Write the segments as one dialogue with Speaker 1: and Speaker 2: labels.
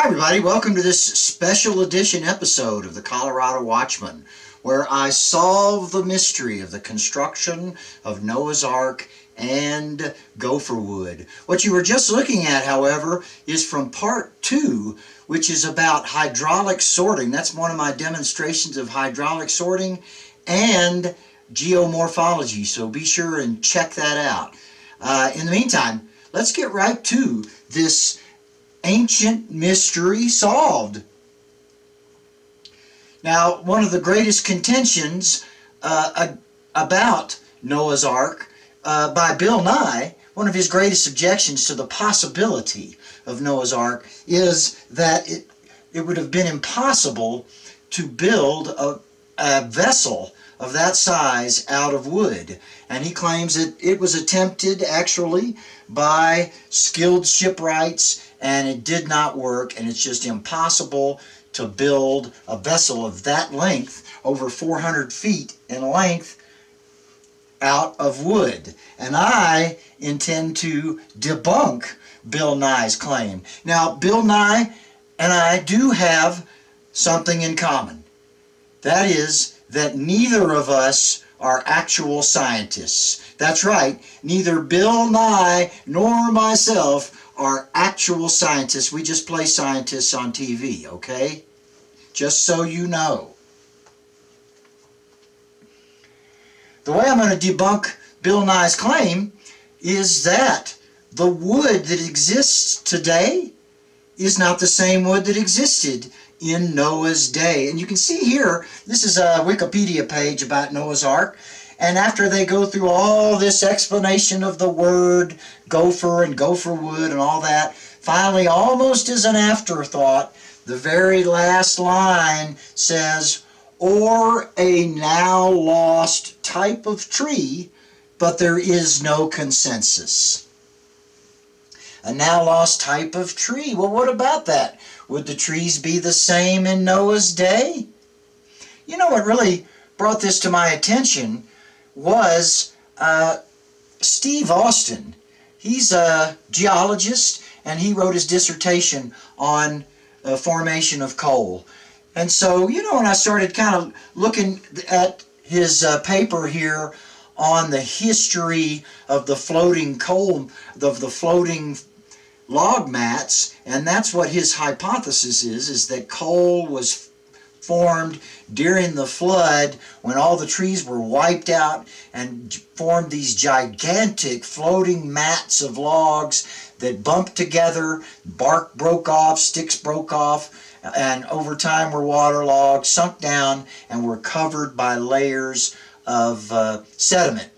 Speaker 1: Hi everybody, welcome to this special edition episode of the Colorado Watchman, where I solve the mystery of the construction of Noah's Ark and Gopher wood. What you were just looking at, however, is from part 2, which is about hydraulic sorting. That's one of my demonstrations of hydraulic sorting and geomorphology, so be sure and check that out. In the meantime, let's get right to this ancient mystery solved. Now, one of the greatest contentions about Noah's Ark by Bill Nye, one of his greatest objections to the possibility of Noah's Ark is that it would have been impossible to build a vessel of that size out of wood. And he claims that it was attempted actually by skilled shipwrights and it did not work, and it's just impossible to build a vessel of that length, over 400 feet in length, out of wood. And I intend to debunk Bill Nye's claim. Now, Bill Nye and I do have something in common. That is that neither of us are actual scientists. That's right, neither Bill Nye nor myself are actual scientists. We just play scientists on TV, okay? Just so you know. The way I'm going to debunk Bill Nye's claim is that the wood that exists today is not the same wood that existed in Noah's day. And you can see here, this is a Wikipedia page about Noah's Ark. And after they go through all this explanation of the word gopher and gopher wood and all that, finally, almost as an afterthought, the very last line says, or a now lost type of tree, but there is no consensus. A now lost type of tree. Well, what about that? Would the trees be the same in Noah's day? You know what really brought this to my attention was Steve Austin. He's a geologist, and he wrote his dissertation on formation of coal. And so, you know, when I started kind of looking at his paper here on the history of the floating coal, of the floating log mats, and that's what his hypothesis is that coal was formed during the flood when all the trees were wiped out and formed these gigantic floating mats of logs that bumped together, bark broke off, sticks broke off, and over time were waterlogged, sunk down, and were covered by layers of sediment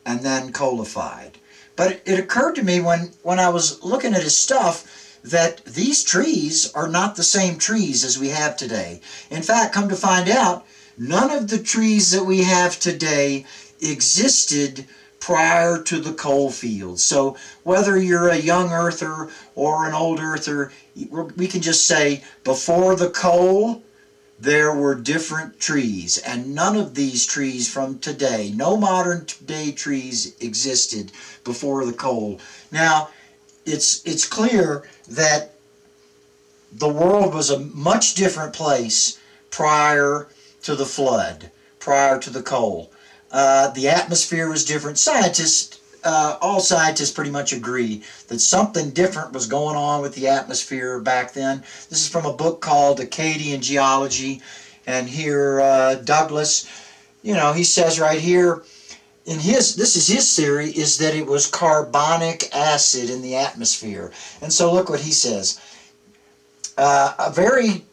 Speaker 1: and then coalified. But it occurred to me when I was looking at his stuff that these trees are not the same trees as we have today. In fact, come to find out, none of the trees that we have today existed prior to the coal fields. So whether you're a young earther or an old earther, we can just say before the coal, there were different trees, and none of these trees from today, no modern day trees existed before the coal. Now, it's clear that the world was a much different place prior to the flood, prior to the coal. The atmosphere was different. All scientists pretty much agree that something different was going on with the atmosphere back then. This is from a book called Acadian Geology, and here Douglas, you know, he says right here, this is his theory, is that it was carbonic acid in the atmosphere. And so look what he says. A very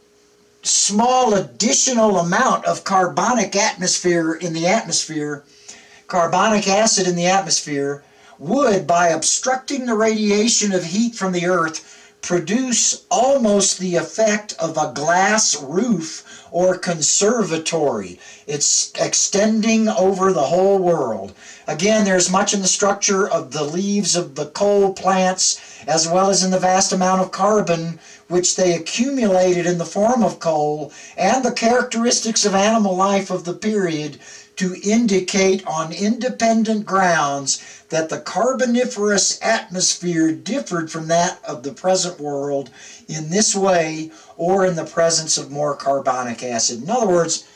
Speaker 1: small additional amount of carbonic acid in the atmosphere would, by obstructing the radiation of heat from the earth, produce almost the effect of a glass roof or conservatory. It's extending over the whole world. Again, there's much in the structure of the leaves of the coal plants, as well as in the vast amount of carbon which they accumulated in the form of coal, and the characteristics of animal life of the period to indicate on independent grounds that the Carboniferous atmosphere differed from that of the present world in this way or in the presence of more carbonic acid. In other words,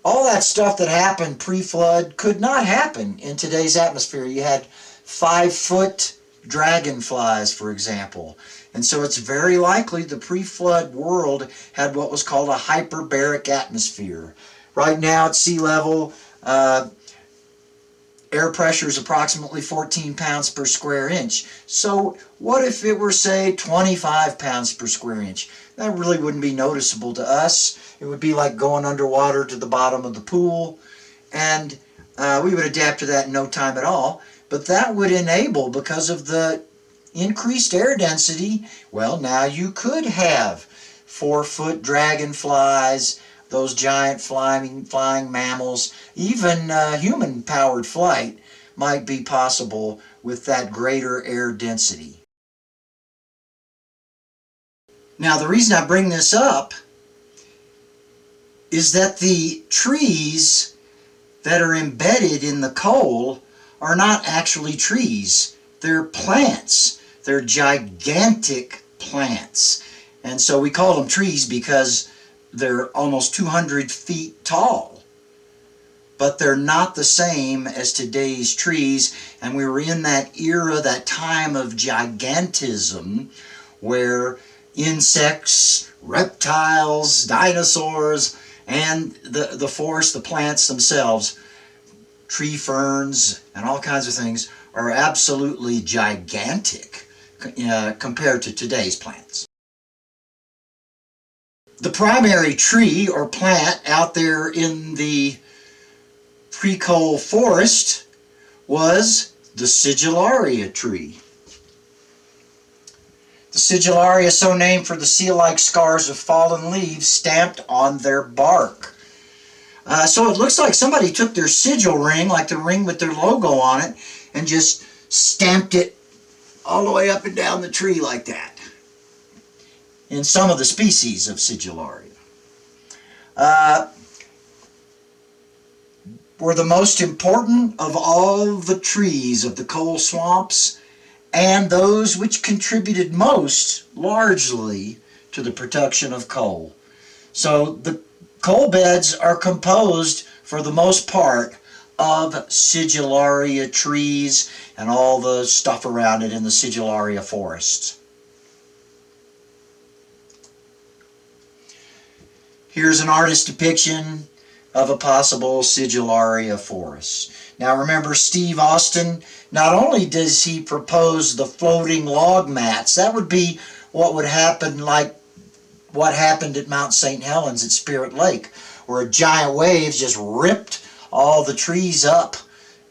Speaker 1: all that stuff that happened pre-flood could not happen in today's atmosphere. You had 5-foot dragonflies, for example. And so it's very likely the pre-flood world had what was called a hyperbaric atmosphere. Right now at sea level, air pressure is approximately 14 pounds per square inch. So what if it were, say, 25 pounds per square inch? That really wouldn't be noticeable to us. It would be like going underwater to the bottom of the pool, and we would adapt to that in no time at all. But that would enable, because of the increased air density, well, now you could have 4-foot dragonflies, those giant flying mammals, even human-powered flight might be possible with that greater air density. Now, the reason I bring this up is that the trees that are embedded in the coal are not actually trees. They're plants. They're gigantic plants. And so we call them trees because they're almost 200 feet tall. But they're not the same as today's trees. And we were in that era, that time of gigantism, where insects, reptiles, dinosaurs, and the forest, the plants themselves, tree ferns, and all kinds of things, are absolutely gigantic compared to today's plants. The primary tree or plant out there in the pre-coal forest was the sigillaria tree. The sigillaria is so named for the seal-like scars of fallen leaves stamped on their bark. So it looks like somebody took their sigil ring, like the ring with their logo on it, and just stamped it all the way up and down the tree like that, in some of the species of sigillaria. Were the most important of all the trees of the coal swamps, and those which contributed most largely to the production of coal. So the coal beds are composed, for the most part, of sigillaria trees and all the stuff around it in the sigillaria forests. Here's an artist's depiction of a possible sigillaria forest. Now remember, Steve Austin, not only does he propose the floating log mats, that would be what would happen, like what happened at Mount St. Helens at Spirit Lake, where giant waves just ripped all the trees up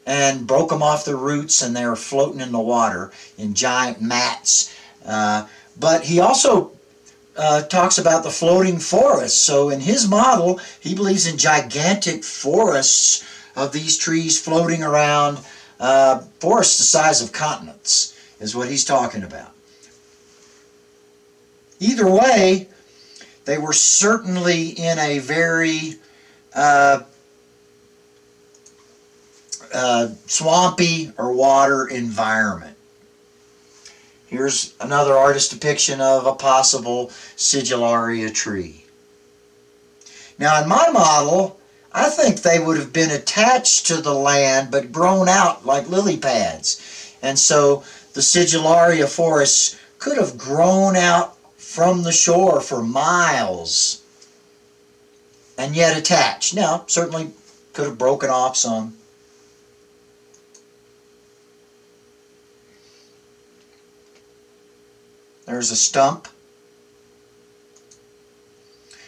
Speaker 1: and broke them off their roots, and they were floating in the water in giant mats. But he also talks about the floating forests. So in his model, he believes in gigantic forests of these trees floating around, forests the size of continents, is what he's talking about. Either way, they were certainly in a very swampy or water environment. Here's another artist's depiction of a possible sigillaria tree. Now in my model, I think they would have been attached to the land but grown out like lily pads. And so the sigillaria forests could have grown out from the shore for miles and yet attached. Now, certainly could have broken off some. There's a stump.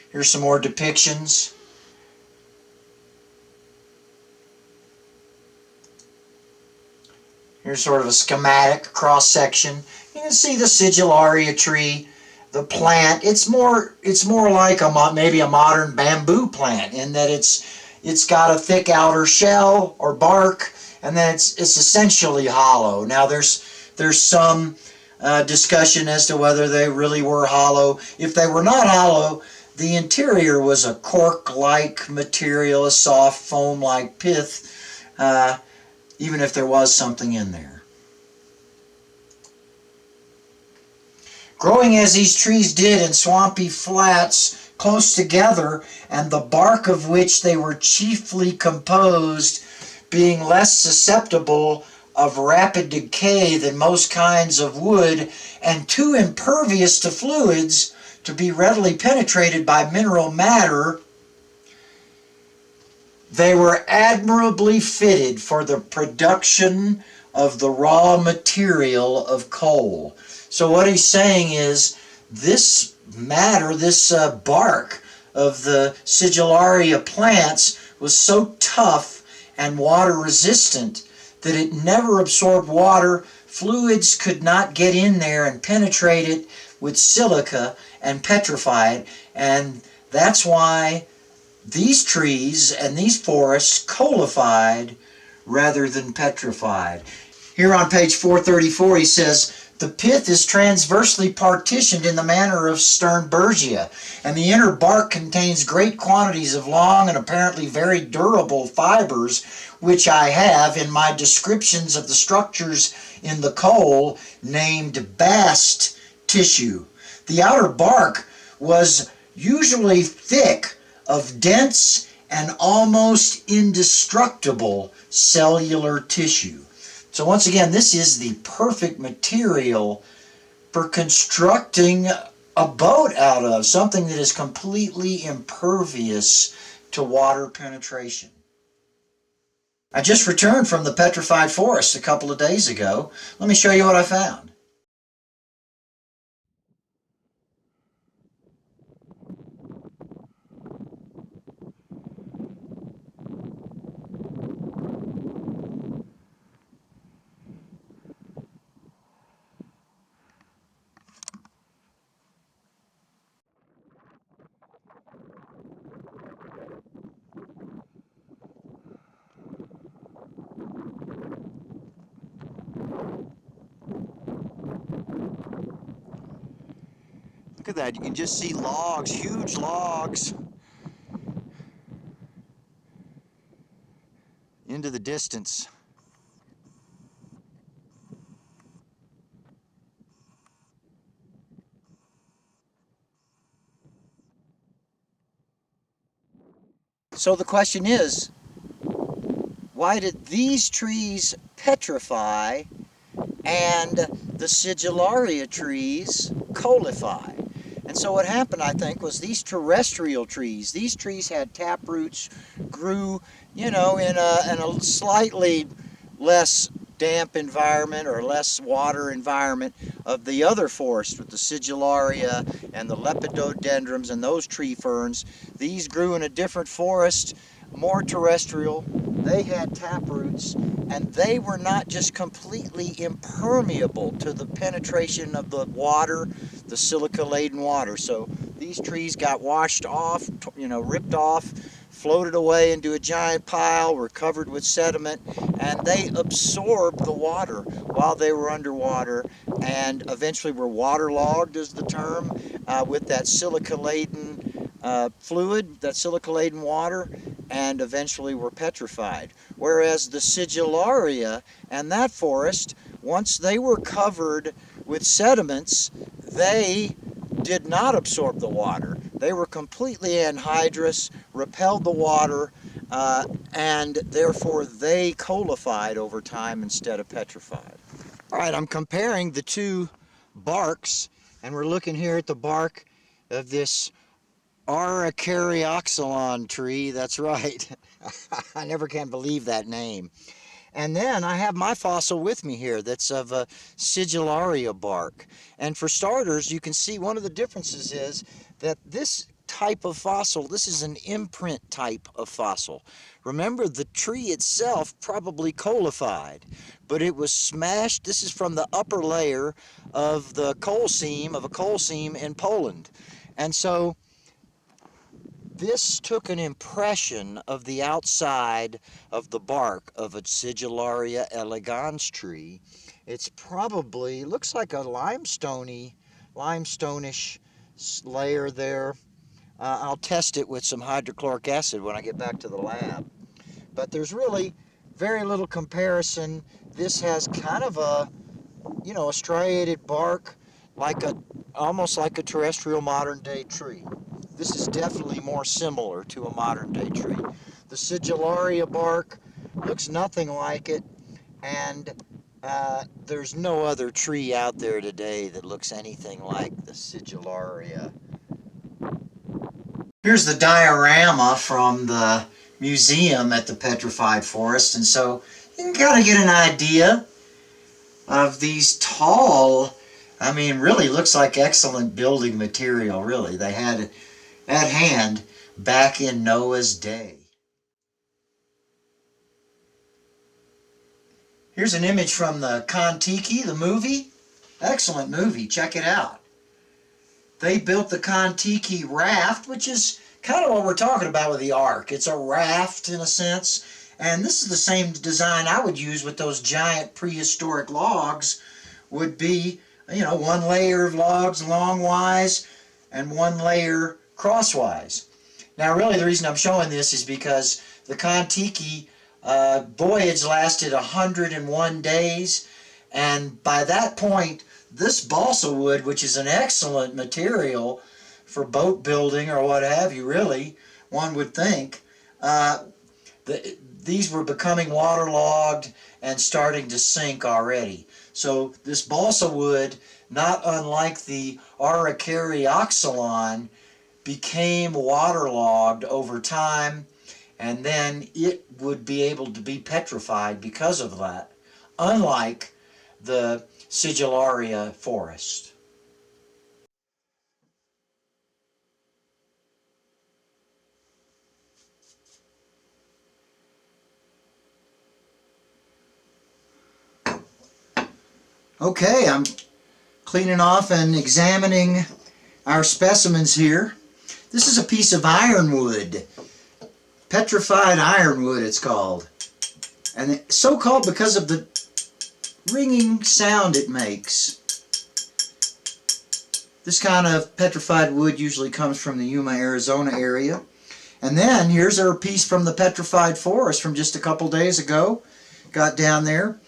Speaker 1: Here's some more depictions. Here's sort of a schematic cross-section. You can see the sigillaria tree, the plant. It's more like maybe a modern bamboo plant, in that it's got a thick outer shell or bark, and then it's essentially hollow. Now there's some discussion as to whether they really were hollow. If they were not hollow, the interior was a cork-like material, a soft foam-like pith, even if there was something in there. Growing as these trees did in swampy flats close together, and the bark of which they were chiefly composed, being less susceptible of rapid decay than most kinds of wood, and too impervious to fluids to be readily penetrated by mineral matter, they were admirably fitted for the production of the raw material of coal. So what he's saying is this matter, this bark of the Sigillaria plants was so tough and water resistant that it never absorbed water. Fluids could not get in there and penetrate it with silica and petrify it, and that's why these trees and these forests coalified rather than petrified. Here on page 434 he says, the pith is transversely partitioned in the manner of Sternbergia, and the inner bark contains great quantities of long and apparently very durable fibers, which I have in my descriptions of the structures in the coal named bast tissue. The outer bark was usually thick, of dense and almost indestructible cellular tissue. So once again, this is the perfect material for constructing a boat out of, something that is completely impervious to water penetration. I just returned from the petrified forest a couple of days ago. Let me show you what I found. Look at that, you can just see logs, huge logs, into the distance. So the question is, why did these trees petrify and the Sigillaria trees coalify? And so what happened, I think, was these terrestrial trees, these trees had tap roots, grew, in a slightly less damp environment or less water environment of the other forest with the Sigillaria and the lepidodendrons and those tree ferns. These grew in a different forest, more terrestrial. They had tap roots, and they were not just completely impermeable to the penetration of the water, the silica-laden water. So these trees got washed off, ripped off, floated away into a giant pile, were covered with sediment, and they absorbed the water while they were underwater, and eventually were waterlogged, is the term, with that silica-laden fluid, that silica-laden water, and eventually were petrified. Whereas the Sigillaria and that forest, once they were covered with sediments, they did not absorb the water. They were completely anhydrous, repelled the water, and therefore they coalified over time instead of petrified. All right, I'm comparing the two barks, and we're looking here at the bark of this Araucarioxylon tree. That's right. I never can believe that name. And then I have my fossil with me here that's of a Sigillaria bark. And for starters, you can see one of the differences is that this type of fossil, this is an imprint type of fossil. Remember, the tree itself probably coalified, but it was smashed. This is from the upper layer of the coal seam, of a coal seam in Poland. And so this took an impression of the outside of the bark of a Sigillaria elegans tree. It's probably, looks like a limestone-ish layer there. I'll test it with some hydrochloric acid when I get back to the lab. But there's really very little comparison. This has kind of a, a striated bark, like almost like a terrestrial modern day tree. This is definitely more similar to a modern day tree. The sigillaria bark looks nothing like it, and there's no other tree out there today that looks anything like the sigillaria. Here's the diorama from the museum at the Petrified Forest, and so you can kind of get an idea of these tall, I mean, really looks like excellent building material, really. They had at hand back in Noah's day. Here's an image from the Kon-Tiki, the movie. Excellent movie, check it out. They built the Kon-Tiki raft, which is kind of what we're talking about with the Ark. It's a raft in a sense, and this is the same design I would use with those giant prehistoric logs. Would be, one layer of logs longwise and one layer crosswise. Now really the reason I'm showing this is because the Kon-Tiki voyage lasted 101 days, and by that point this balsa wood, which is an excellent material for boat building or what have you, really, one would think, these were becoming waterlogged and starting to sink already. So this balsa wood, not unlike the Araucarioxylon, became waterlogged over time, and then it would be able to be petrified because of that, unlike the Sigillaria forest. Okay, I'm cleaning off and examining our specimens here. This is a piece of ironwood, petrified ironwood it's called, and it's so called because of the ringing sound it makes. This kind of petrified wood usually comes from the Yuma, Arizona area. And then here's our piece from the Petrified Forest from just a couple days ago. Got down there.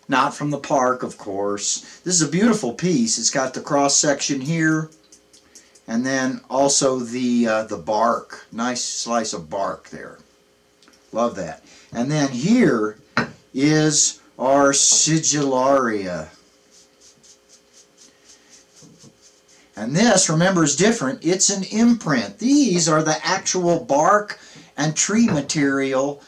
Speaker 1: Not from the park, of course. This is a beautiful piece. It's got the cross section here, and then also the bark. Nice slice of bark there. Love that. And then here is our Sigillaria. And this, remember, is different. It's an imprint. These are the actual bark and tree material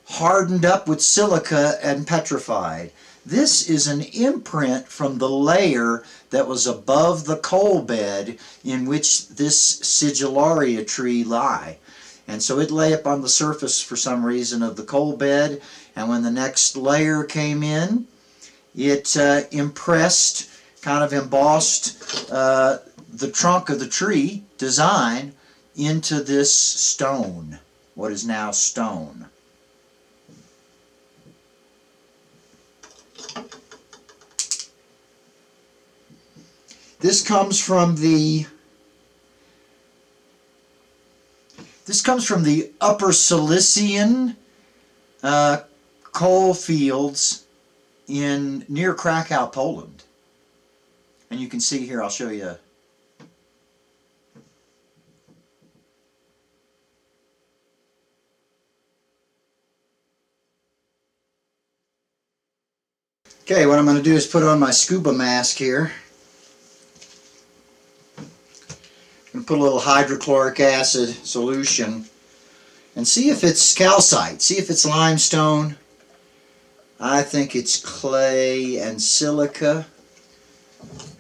Speaker 1: hardened up with silica and petrified. This is an imprint from the layer that was above the coal bed in which this Sigillaria tree lie. And so it lay up on the surface for some reason of the coal bed, and when the next layer came in, it impressed, kind of embossed the trunk of the tree design into this stone, what is now stone. This comes from the Upper Silesian coal fields near Krakow, Poland. And you can see here, I'll show you. Okay, what I'm going to do is put on my scuba mask here. I'm going to put a little hydrochloric acid solution and see if it's calcite, see if it's limestone. I think it's clay and silica.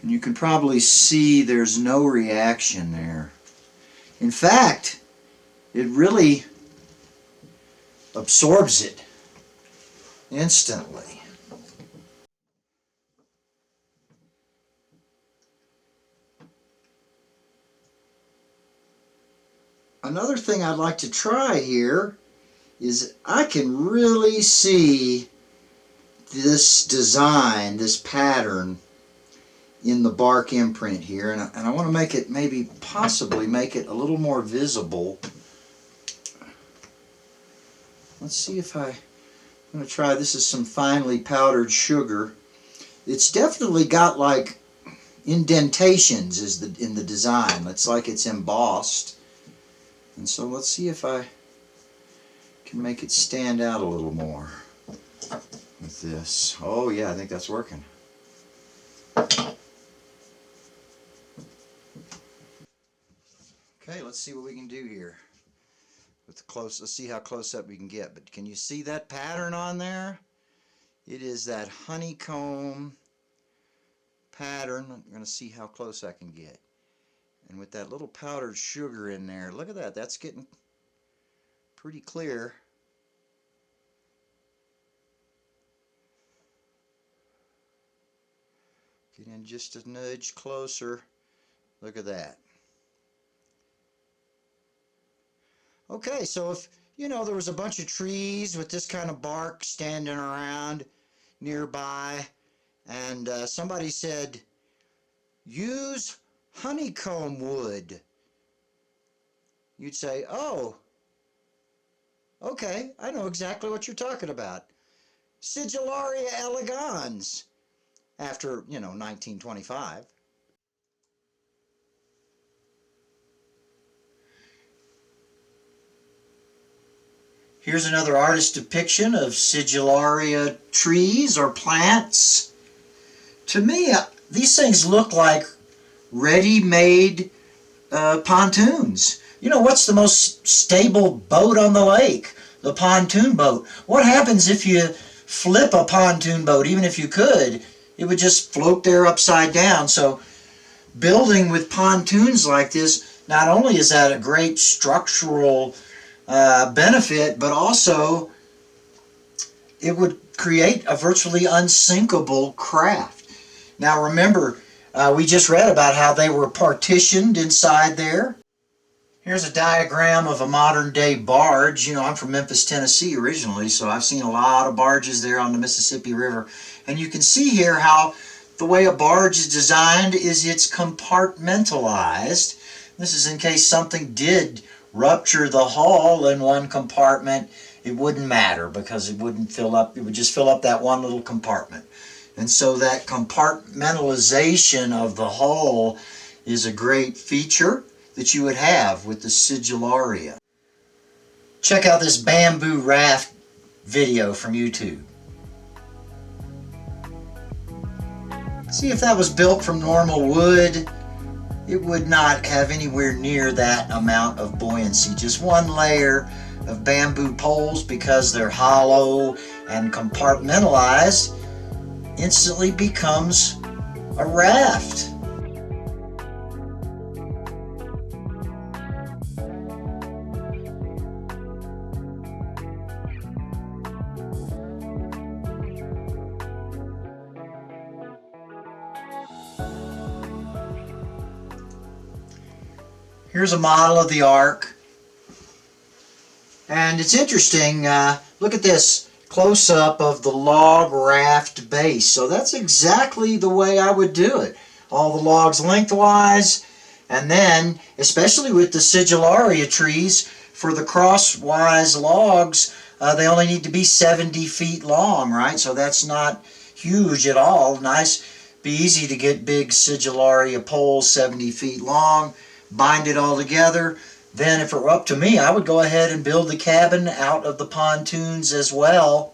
Speaker 1: And you can probably see there's no reaction there. In fact, it really absorbs it instantly. Another thing I'd like to try here is I can really see this design, this pattern, in the bark imprint here, and I want to make it, maybe possibly make it a little more visible. Let's see if I'm going to try, this is some finely powdered sugar. It's definitely got like indentations in the design. It's like it's embossed. And so let's see if I can make it stand out a little more with this. Oh yeah, I think that's working. Okay, let's see what we can do here with the close. Let's see how close up we can get. But can you see that pattern on there? It is that honeycomb pattern. I'm going to see how close I can get. And with that little powdered sugar in there, look at that. That's getting pretty clear. Get in just a nudge closer. Look at that. Okay, so if, you know, there was a bunch of trees with this kind of bark standing around nearby, and somebody said, use honeycomb wood, you'd say, oh, okay, I know exactly what you're talking about. Sigillaria elegans, after, you know, 1925. Here's another artist's depiction of Sigillaria trees or plants. To me, these things look like ready-made pontoons. You know, what's the most stable boat on the lake? The pontoon boat. What happens if you flip a pontoon boat? Even if you could, it would just float there upside down. So building with pontoons like this, not only is that a great structural benefit, but also it would create a virtually unsinkable craft. Now remember, we just read about how they were partitioned inside there. Here's a diagram of a modern day barge. You know, I'm from Memphis, Tennessee originally, so I've seen a lot of barges there on the Mississippi River. And you can see here how the way a barge is designed is it's compartmentalized. This is in case something did rupture the hull in one compartment, it wouldn't matter because it wouldn't fill up, it would just fill up that one little compartment. And so that compartmentalization of the hull is a great feature that you would have with the Sigillaria. Check out this bamboo raft video from YouTube. See, if that was built from normal wood, it would not have anywhere near that amount of buoyancy. Just one layer of bamboo poles, because they're hollow and compartmentalized, instantly becomes a raft. Here's a model of the Ark. And it's interesting, look at this close-up of the log raft base. So that's exactly the way I would do it. All the logs lengthwise, and then, especially with the Sigillaria trees, for the crosswise logs, they only need to be 70 feet long, right? So that's not huge at all. Nice, be easy to get big Sigillaria poles 70 feet long, bind it all together. Then if it were up to me, I would go ahead and build the cabin out of the pontoons as well.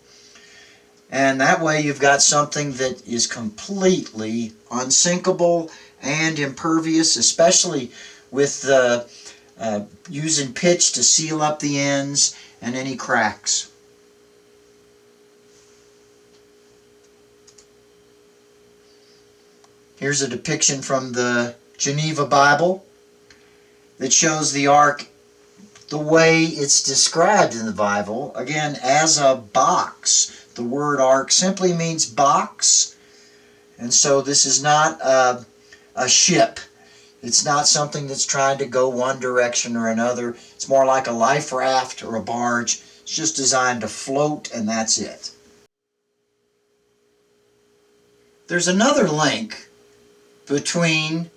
Speaker 1: And that way you've got something that is completely unsinkable and impervious, especially with using pitch to seal up the ends and any cracks. Here's a depiction from the Geneva Bible that shows the Ark the way it's described in the Bible, again, as a box. The word Ark simply means box, and so this is not a ship. It's not something that's trying to go one direction or another. It's more like a life raft or a barge. It's just designed to float, and that's it. There's another link between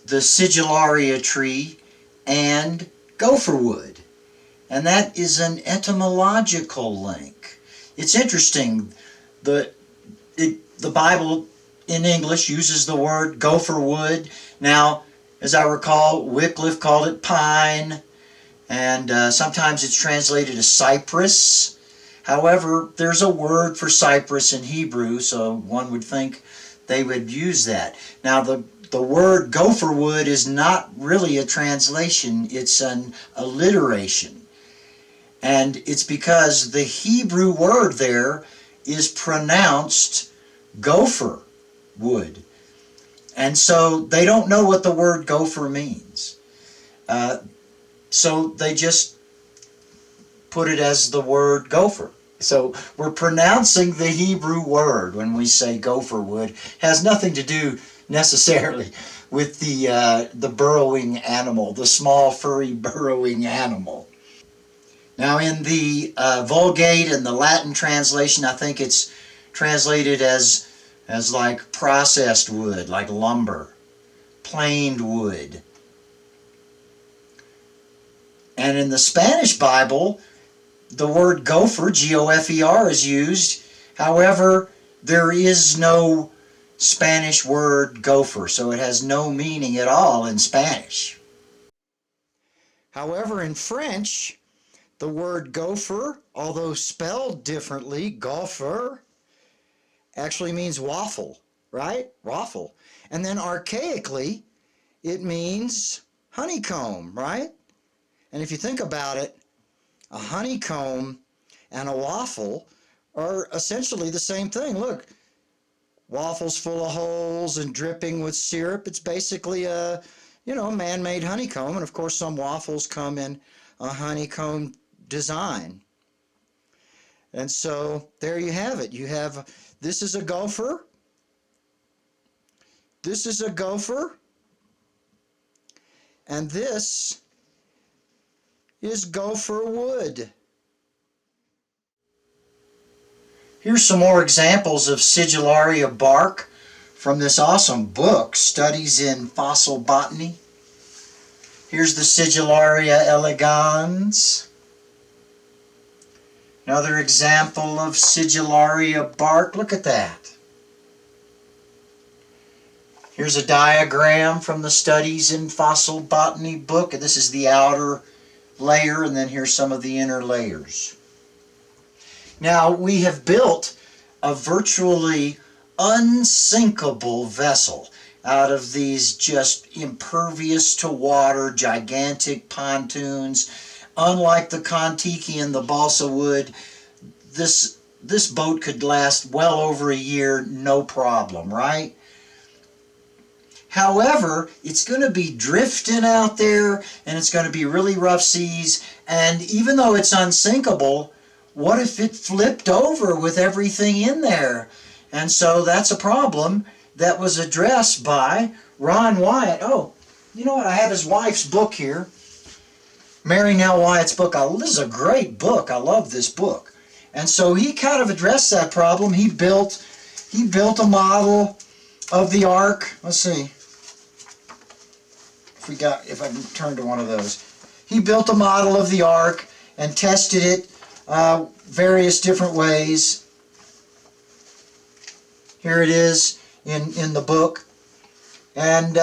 Speaker 1: the Sigillaria tree and gopher wood. And that is an etymological link. It's interesting. The Bible in English uses the word gopher wood. Now, as I recall, Wycliffe called it pine, and sometimes it's translated as cypress. However, there's a word for cypress in Hebrew, so one would think they would use that. Now, the word gopher wood is not really a translation, it's an alliteration. And it's because the Hebrew word there is pronounced gopher wood. And so they don't know what the word gopher means. So they just put it as the word gopher. So we're pronouncing the Hebrew word when we say gopher wood. It has nothing to do necessarily with the burrowing animal, the small furry burrowing animal. Now in the Vulgate and the Latin translation, I think it's translated as like processed wood, like lumber, planed wood. And in the Spanish Bible, the word gopher, G-O-F-E-R, is used. However, there is no Spanish word gopher, so it has no meaning at all in Spanish. However, in French, the word gopher, although spelled differently, gopher, actually means waffle, right? Waffle. And then archaically, it means honeycomb, right? And if you think about it, a honeycomb and a waffle are essentially the same thing. Look, waffles full of holes and dripping with syrup. It's basically a, man-made honeycomb. And of course, some waffles come in a honeycomb design. And so there you have it. You have, this is a gopher. This is a gopher. And this is gopher wood. Here's some more examples of Sigillaria bark from this awesome book, Studies in Fossil Botany. Here's the Sigillaria elegans. Another example of Sigillaria bark. Look at that. Here's a diagram from the Studies in Fossil Botany book. And this is the outer layer, and then here's some of the inner layers. Now, we have built a virtually unsinkable vessel out of these just impervious to water, gigantic pontoons. Unlike the Kontiki and the balsa wood, this boat could last well over a year, no problem, right? However, it's going to be drifting out there, and it's going to be really rough seas, and even though it's unsinkable, what if it flipped over with everything in there? And so that's a problem that was addressed by Ron Wyatt. Oh, you know what? I have his wife's book here. Mary Nell Wyatt's book. This is a great book. I love this book. And so he kind of addressed that problem. He built a model of the ark. Let's see if I can turn to one of those. He built a model of the ark and tested it various different ways. Here it is in the book. And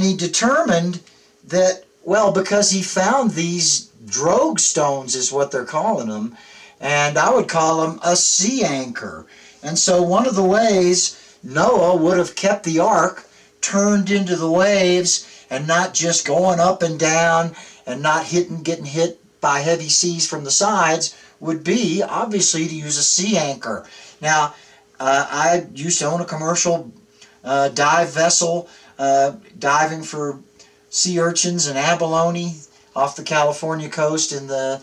Speaker 1: he determined that, well, because he found these drogue stones is what they're calling them, and I would call them a sea anchor. And so one of the ways Noah would have kept the ark turned into the waves and not just going up and down and not getting hit by heavy seas from the sides would be, obviously, to use a sea anchor. Now, I used to own a commercial dive vessel, diving for sea urchins and abalone off the California coast in the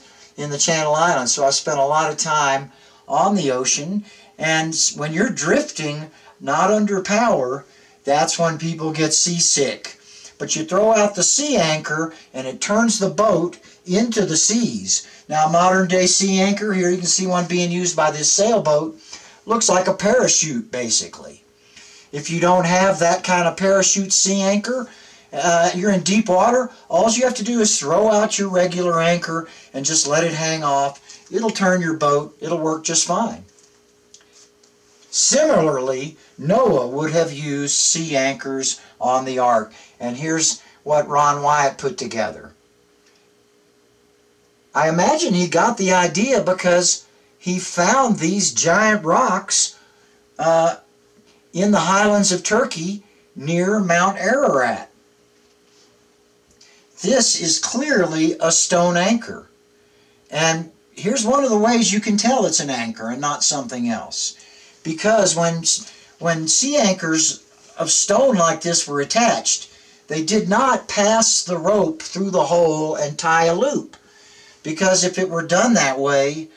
Speaker 1: Channel Islands. So I spent a lot of time on the ocean, and when you're drifting, not under power, that's when people get seasick. But you throw out the sea anchor and it turns the boat into the seas. Now, modern day sea anchor, here you can see one being used by this sailboat, looks like a parachute basically. If you don't have that kind of parachute sea anchor, you're in deep water, all you have to do is throw out your regular anchor and just let it hang off. It'll turn your boat. It'll work just fine. Similarly, Noah would have used sea anchors on the ark. And here's what Ron Wyatt put together. I imagine he got the idea because he found these giant rocks in the highlands of Turkey near Mount Ararat. This is clearly a stone anchor. And here's one of the ways you can tell it's an anchor and not something else. Because when sea anchors of stone like this were attached, they did not pass the rope through the hole and tie a loop. Because if it were done that way,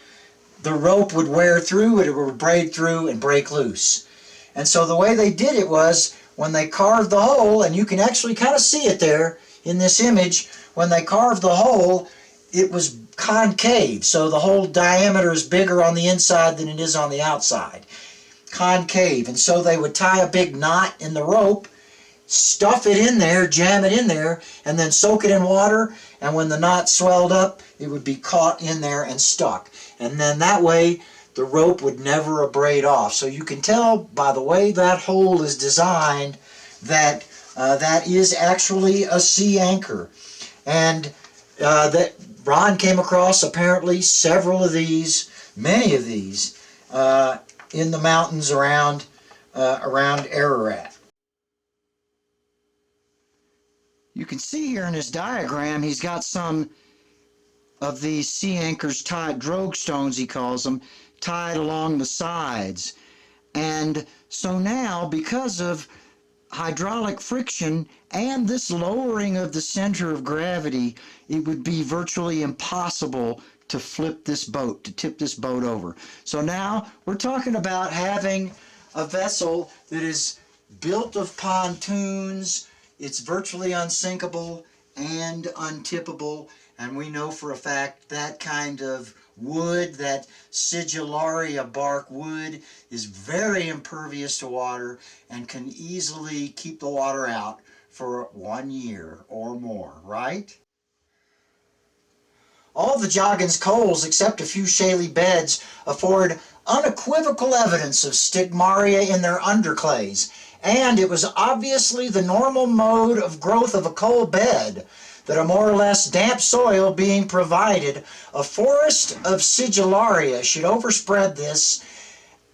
Speaker 1: the rope would wear through, it would braid through and break loose. And so the way they did it was when they carved the hole, and you can actually kind of see it there in this image, when they carved the hole, it was concave. So the whole diameter is bigger on the inside than it is on the outside. Concave. And so they would tie a big knot in the rope, stuff it in there, jam it in there, and then soak it in water, and when the knot swelled up, it would be caught in there and stuck. And then that way, the rope would never abrade off. So you can tell by the way that hole is designed that that is actually a sea anchor. And that Ron came across apparently several of these, many of these, in the mountains around Ararat. You can see here in his diagram he's got some of these sea anchors tied, drogue stones he calls them, tied along the sides. And so now, because of hydraulic friction and this lowering of the center of gravity, it would be virtually impossible to flip this boat, to tip this boat over. So now we're talking about having a vessel that is built of pontoons. It's virtually unsinkable and untippable, and we know for a fact that kind of wood, that sigillaria bark wood, is very impervious to water and can easily keep the water out for 1 year or more, right? All the Joggins coals, except a few shaly beds, afford unequivocal evidence of stigmaria in their underclays, and it was obviously the normal mode of growth of a coal bed that a more or less damp soil being provided, a forest of sigillaria should overspread this,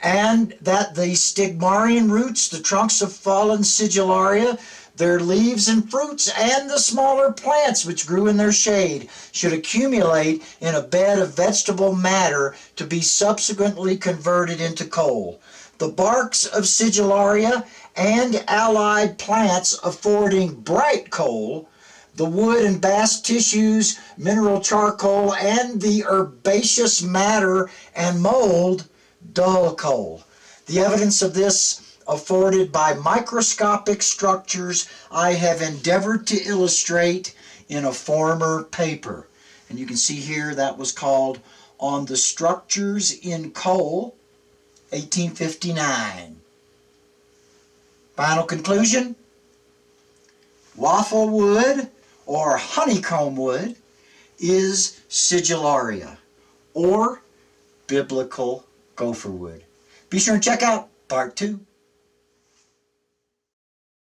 Speaker 1: and that the stigmarian roots, the trunks of fallen sigillaria, their leaves and fruits, and the smaller plants which grew in their shade should accumulate in a bed of vegetable matter to be subsequently converted into coal. The barks of sigillaria and allied plants affording bright coal, the wood and bast tissues, mineral charcoal, and the herbaceous matter and mold, dull coal. The evidence of this afforded by microscopic structures I have endeavored to illustrate in a former paper. And you can see here that was called On the Structures in Coal, 1859. Final conclusion: waffle wood or honeycomb wood is sigillaria, or biblical gopher wood. Be sure and check out Part 2.